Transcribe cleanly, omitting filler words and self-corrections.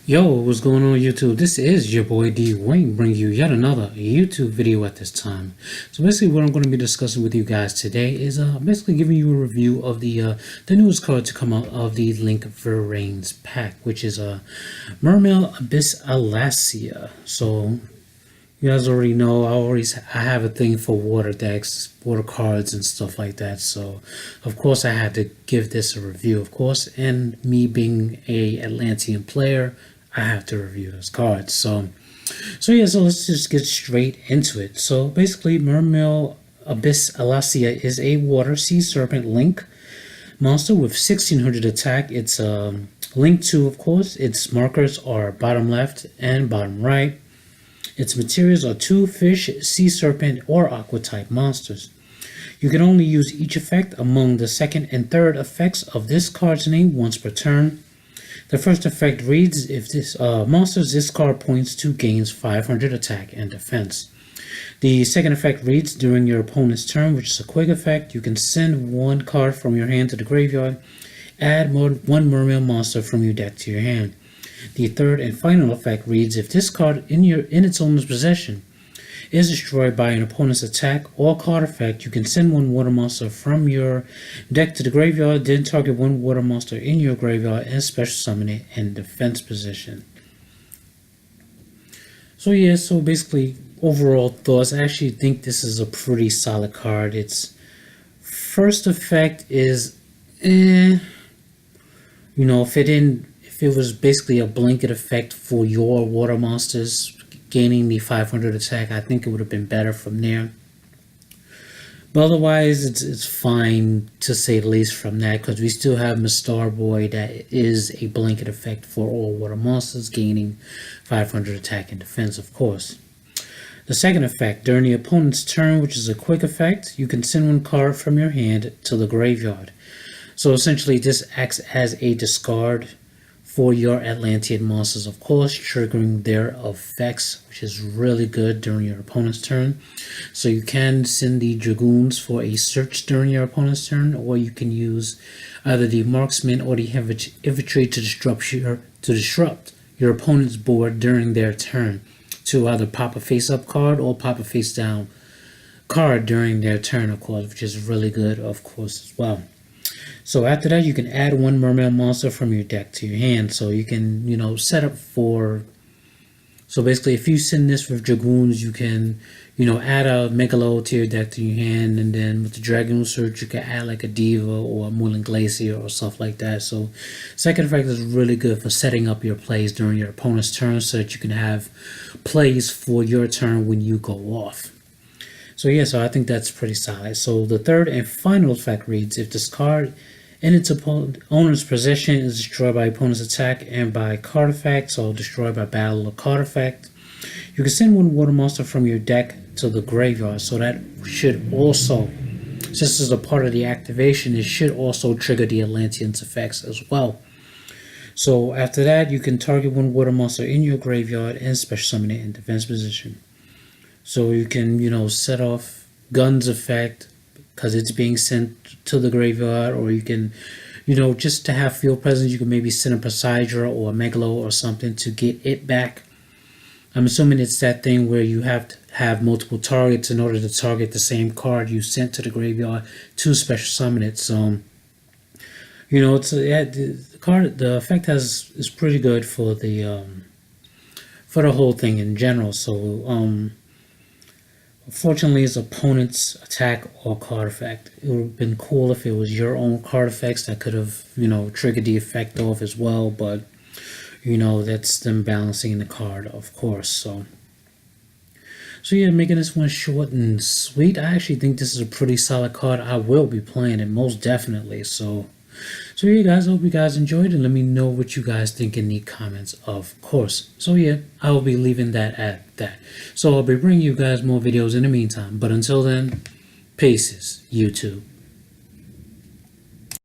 Yo, what's going on YouTube? This is your boy D Wayne bringing you yet another YouTube video at this time. So basically what I'm going to be discussing with you guys today is basically giving you a review of the newest card to come out of the Link Verrains pack, which is mermail abyssalacia. So you guys already know I have a thing for water decks, water cards and stuff like that. So of course I had to give this a review, of course, and me being a Atlantean player, I have to review those cards. So let's just get straight into it. So basically, mermail abyssalacia is a water sea serpent link monster with 1600 attack. It's linked to, of course, its markers are bottom left and bottom right. Its materials are 2 fish, sea serpent, or aqua type monsters. You can only use each effect among the second and third effects of this card's name once per turn. The first effect reads, if this monster's discard points to gains 500 attack and defense. The second effect reads, during your opponent's turn, which is a quick effect, you can send one card from your hand to the graveyard, add one mermail monster from your deck to your hand. The third and final effect reads, if this card in its owner's possession is destroyed by an opponent's attack or card effect, you can send one water monster from your deck to the graveyard, then target one water monster in your graveyard and special summon it in defense position. So basically, overall thoughts, I actually think this is a pretty solid card. Its first effect is, if it was basically a blanket effect for your water monsters gaining the 500 attack, I think it would have been better from there. But otherwise, it's fine to say the least from that, because we still have Mr. Boy that is a blanket effect for all water monsters gaining 500 attack and defense, of course. The second effect, during the opponent's turn, which is a quick effect, you can send one card from your hand to the graveyard. So essentially, this acts as a discard for your Atlantean monsters, of course, triggering their effects, which is really good during your opponent's turn. So you can send the Dragoons for a search during your opponent's turn, or you can use either the Marksman or the Infantry to disrupt your opponent's board during their turn, to either pop a face-up card or pop a face-down card during their turn, of course, which is really good, of course, as well. So after that, you can add one mermail monster from your deck to your hand. So you can, set up for... So basically, if you send this with Dragoons, you can, add a Megalo to your deck to your hand. And then with the Dragoon Search, you can add like a Diva or a Moulin Glacier or stuff like that. So second effect is really good for setting up your plays during your opponent's turn, so that you can have plays for your turn when you go off. So I think that's pretty solid. So the third and final effect reads, if this card in its owner's possession is destroyed by opponent's attack and by card effect, so destroyed by battle or card effect, you can send one water monster from your deck to the graveyard. So that should also, since this is a part of the activation, it should also trigger the Atlantean's effects as well. So after that, you can target one water monster in your graveyard and special summon it in defense position. So you can, set off Gun's effect because it's being sent to the graveyard, or you can, just to have field presence, you can maybe send a Poseidra or a Megalo or something to get it back. I'm assuming it's that thing where you have to have multiple targets in order to target the same card you sent to the graveyard to special summon it. So, the effect is pretty good for the whole thing in general. So, fortunately, his opponent's attack or card effect. It would have been cool if it was your own card effects that could have, triggered the effect off as well. But, that's them balancing the card, of course. So making this one short and sweet. I actually think this is a pretty solid card. I will be playing it most definitely. So guys, I hope you guys enjoyed, and let me know what you guys think in the comments, of course. I will be leaving that at that. So I'll be bringing you guys more videos in the meantime, but until then, peace, YouTube.